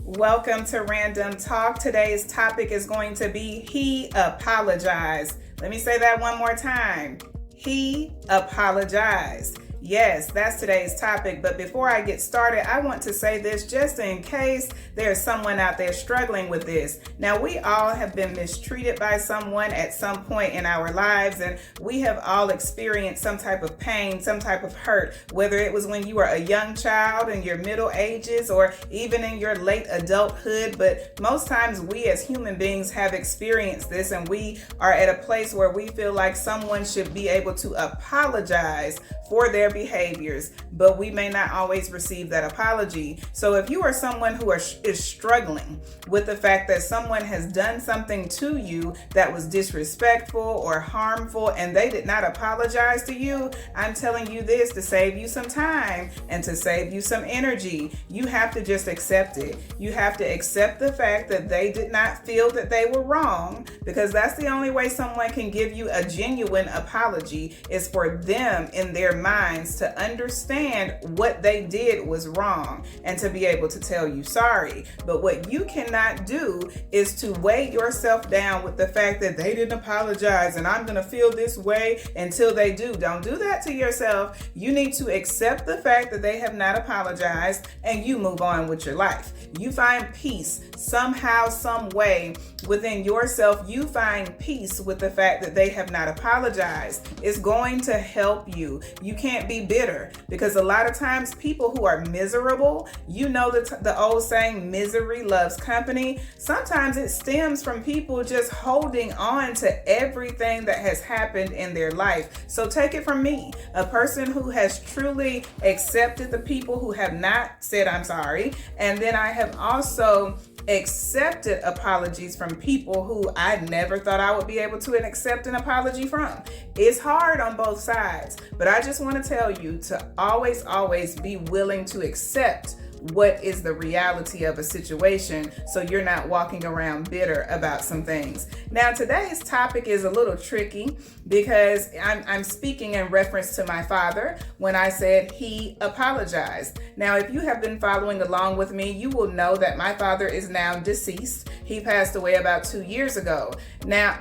Welcome to Random Talk. Today's topic is going to be He Apologized. Let me say that one more time. He apologized. Yes, that's today's topic. But before I get started, I want to say this just in case there's someone out there struggling with this. Now, we all have been mistreated by someone at some point in our lives, and we have all experienced some type of pain, some type of hurt, whether it was when you were a young child in your middle ages or even in your late adulthood. But most times we as human beings have experienced this, and we are at a place where we feel like someone should be able to apologize for their behaviors, but we may not always receive that apology. So if you are someone who is struggling with the fact that someone has done something to you that was disrespectful or harmful and they did not apologize to you, I'm telling you this to save you some time and to save you some energy. You have to just accept it. You have to accept the fact that they did not feel that they were wrong, because that's the only way someone can give you a genuine apology, is for them in their minds to understand what they did was wrong and to be able to tell you sorry. But what you cannot do is to weigh yourself down with the fact that they didn't apologize and I'm going to feel this way until they do. Don't do that to yourself. You need to accept the fact that they have not apologized and you move on with your life. You find peace somehow, some way within yourself. You find peace with the fact that they have not apologized. It's going to help you. You can't be bitter, because a lot of times people who are miserable, you know the old saying, misery loves company. Sometimes it stems from people just holding on to everything that has happened in their life. So take it from me, a person who has truly accepted the people who have not said I'm sorry, and then I have also accepted apologies from people who I never thought I would be able to accept an apology from. It's hard on both sides, but I just want to tell you to always be willing to accept what is the reality of a situation, so you're not walking around bitter about some things. Now, today's topic is a little tricky because I'm speaking in reference to my father when I said he apologized. Now, if you have been following along with me, you will know that my father is now deceased. He passed away about 2 years ago. Now,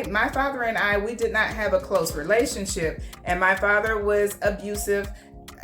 my father and I, we did not have a close relationship, and my father was abusive.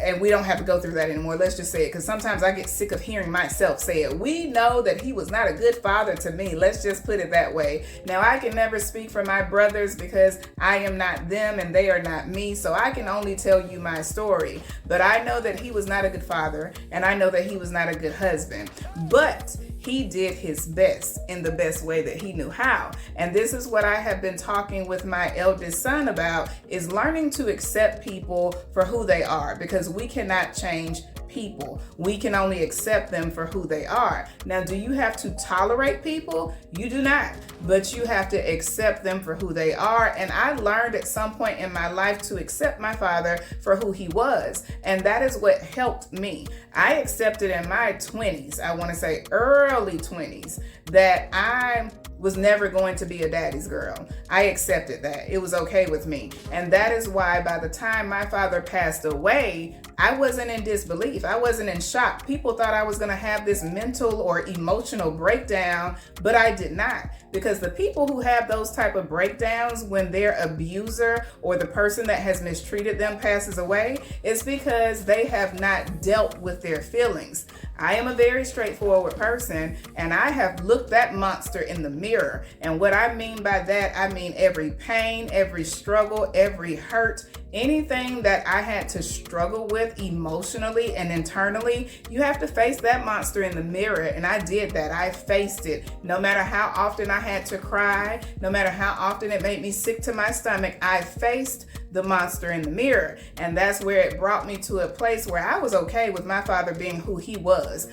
And we don't have to go through that anymore. Let's just say it, because sometimes I get sick of hearing myself say it. We know that he was not a good father to me. Let's just put it that way. Now, I can never speak for my brothers because I am not them and they are not me. So I can only tell you my story. But I know that he was not a good father, and I know that he was not a good husband. But he did his best in the best way that he knew how. And this is what I have been talking with my eldest son about, is learning to accept people for who they are, because we cannot change people. We can only accept them for who they are. Now, do you have to tolerate people? You do not, but you have to accept them for who they are. And I learned at some point in my life to accept my father for who he was. And that is what helped me. I accepted in my 20s, I want to say early 20s, that I was never going to be a daddy's girl. I accepted that. It was okay with me. And that is why by the time my father passed away, I wasn't in disbelief. I wasn't in shock. People thought I was going to have this mental or emotional breakdown, but I did not. Because the people who have those type of breakdowns when their abuser or the person that has mistreated them passes away, it's because they have not dealt with their feelings. I am a very straightforward person, and I have looked that monster in the mirror. And what I mean by that, I mean every pain, every struggle, every hurt, anything that I had to struggle with emotionally and internally. You have to face that monster in the mirror, and I did that. I faced it. No matter how often I had to cry, no matter how often it made me sick to my stomach, I faced the monster in the mirror. And that's where it brought me to a place where I was okay with my father being who he was.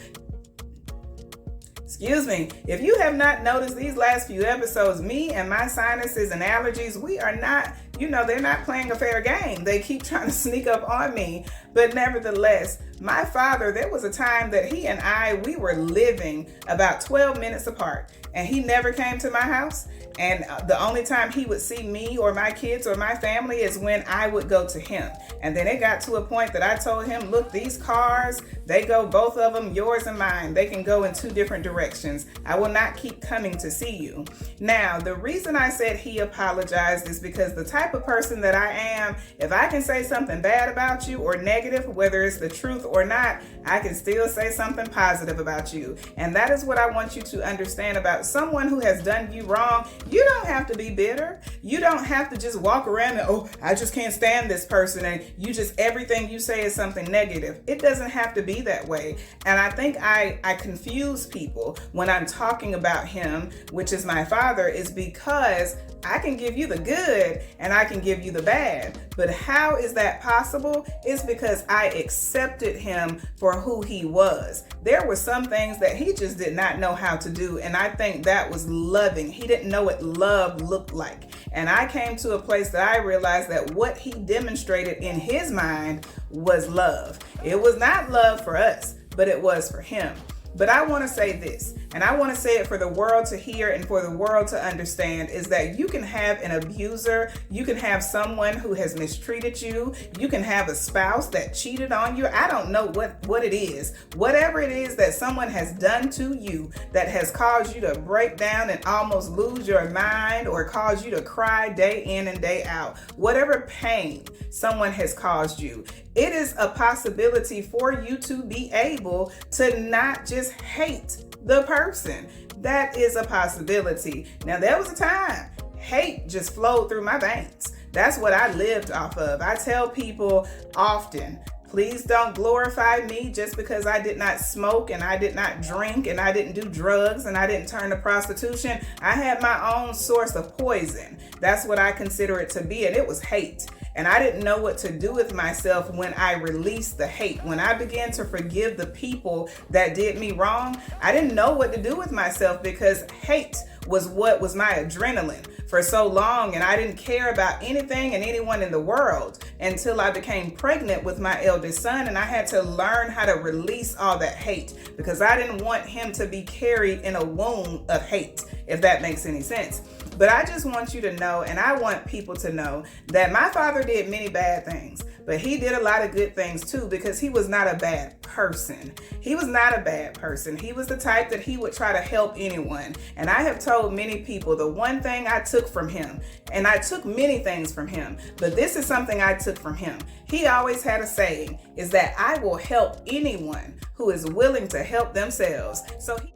Excuse me. If you have not noticed these last few episodes, me and my sinuses and allergies, we are not they're not playing a fair game. They keep trying to sneak up on me. But nevertheless, my father, there was a time that he and we were living about 12 minutes apart, and he never came to my house. And the only time he would see me or my kids or my family is when I would go to him. And then it got to a point that I told him, look, these cars, they go, both of them, yours and mine, they can go in two different directions. I will not keep coming to see you. Now, the reason I said he apologized is because the type of person that I am, if I can say something bad about you or negative, whether it's the truth or not, I can still say something positive about you. And that is what I want you to understand about someone who has done you wrong. You don't have to be bitter. You don't have to just walk around and, oh, I just can't stand this person, and you just, everything you say is something negative. It doesn't have to be that way. And I think I confuse people when I'm talking about him, which is my father, is because I can give you the good and I can give you the bad. But how is that possible? It's because I accepted him for who he was. There were some things that he just did not know how to do, and I think that was loving. He didn't know what love looked like. And I came to a place that I realized that what he demonstrated in his mind was love. It was not love for us, but it was for him. But I want to say this, and I want to say it for the world to hear and for the world to understand, is that you can have an abuser, you can have someone who has mistreated you, you can have a spouse that cheated on you. I don't know what it is. Whatever it is that someone has done to you that has caused you to break down and almost lose your mind or cause you to cry day in and day out, whatever pain someone has caused you, it is a possibility for you to be able to not just hate the person. That is a possibility. Now, there was a time hate just flowed through my veins. That's what I lived off of. I tell people often, please don't glorify me just because I did not smoke and I did not drink and I didn't do drugs and I didn't turn to prostitution. I had my own source of poison. That's what I consider it to be, and it was hate. And I didn't know what to do with myself when I released the hate. When I began to forgive the people that did me wrong, I didn't know what to do with myself because hate was what was my adrenaline for so long, and I didn't care about anything and anyone in the world until I became pregnant with my eldest son, and I had to learn how to release all that hate because I didn't want him to be carried in a womb of hate, if that makes any sense. But I just want you to know, and I want people to know, that my father did many bad things, but he did a lot of good things too, because he was not a bad person. He was not a bad person. He was the type that he would try to help anyone. And I have told many people the one thing I took from him, and I took many things from him, but this is something I took from him. He always had a saying, is that I will help anyone who is willing to help themselves. So he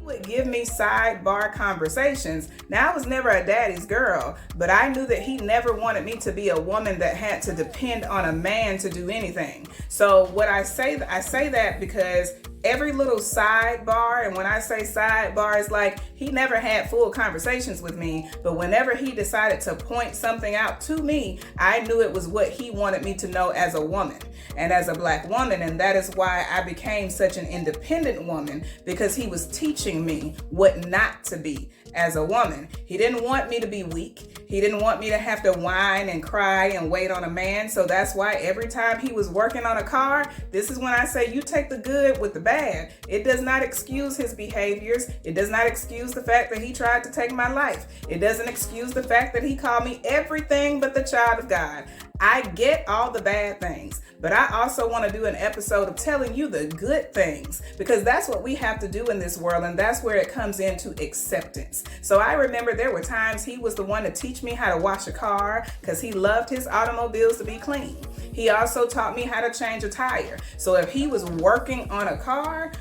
would give me sidebar conversations. Now, I was never a daddy's girl, but I knew that he never wanted me to be a woman that had to depend on a man to do anything. So what I say that because every little sidebar, and when I say sidebar, it's like he never had full conversations with me, but whenever he decided to point something out to me, I knew it was what he wanted me to know as a woman and as a Black woman. And that is why I became such an independent woman, because he was teaching me what not to be as a woman. He didn't want me to be weak. He didn't want me to have to whine and cry and wait on a man. So that's why every time he was working on a car, this is when I say you take the good with the bad. It does not excuse his behaviors. It does not excuse the fact that he tried to take my life. It doesn't excuse the fact that he called me everything but the child of God. I get all the bad things, but I also want to do an episode of telling you the good things, because that's what we have to do in this world, and that's where it comes into acceptance. So I remember there were times he was the one to teach me how to wash a car because he loved his automobiles to be clean. He also taught me how to change a tire. So if he was working on a car,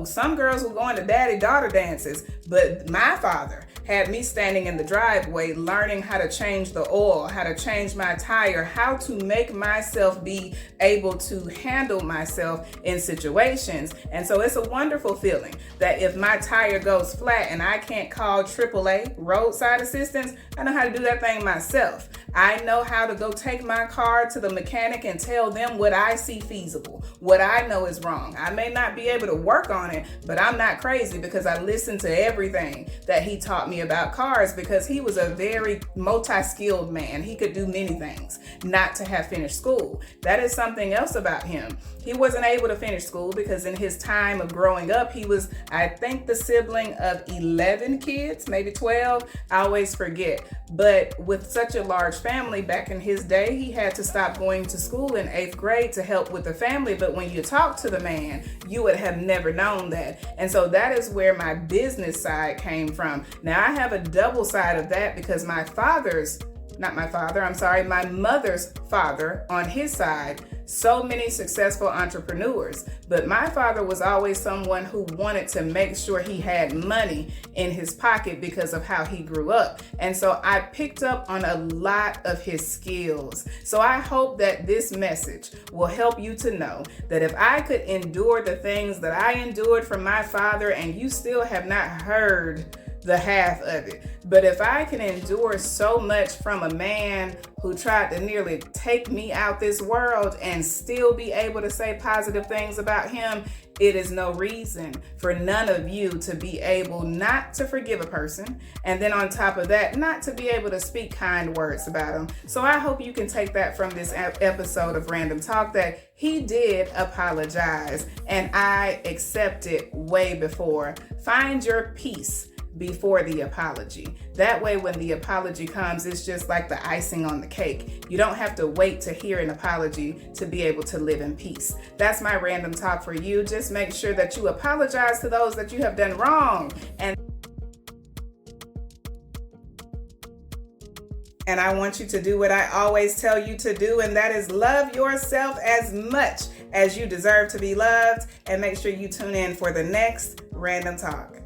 some girls were going to daddy-daughter dances, but my father had me standing in the driveway learning how to change the oil, how to change my tire, how to make myself be able to handle myself in situations. And so it's a wonderful feeling that if my tire goes flat and I can't call AAA, roadside assistance, I know how to do that thing myself. I know how to go take my car to the mechanic and tell them what I see feasible, what I know is wrong. I may not be able to work work on it, but I'm not crazy because I listened to everything that he taught me about cars, because he was a very multi-skilled man. He could do many things, not to have finished school. That is something else about him. He wasn't able to finish school because in his time of growing up, he was, I think, the sibling of 11 kids, maybe 12. I always forget. But with such a large family back in his day, he had to stop going to school in 8th grade to help with the family. But when you talk to the man, you would have never known that. And so that is where my business side came from. Now I have a double side of that because my mother's father on his side, so many successful entrepreneurs. But my father was always someone who wanted to make sure he had money in his pocket because of how he grew up. And so I picked up on a lot of his skills. So I hope that this message will help you to know that if I could endure the things that I endured from my father, and you still have not heard the half of it, but if I can endure so much from a man who tried to nearly take me out this world and still be able to say positive things about him, it is no reason for none of you to be able not to forgive a person, and then on top of that, not to be able to speak kind words about him. So I hope you can take that from this episode of Random Talk, that he did apologize, and I accept it way before. Find your peace before the apology. That way, when the apology comes, it's just like the icing on the cake. You don't have to wait to hear an apology to be able to live in peace. That's my random talk for you. Just make sure that you apologize to those that you have done wrong. And I want you to do what I always tell you to do, and that is love yourself as much as you deserve to be loved. And make sure you tune in for the next Random Talk.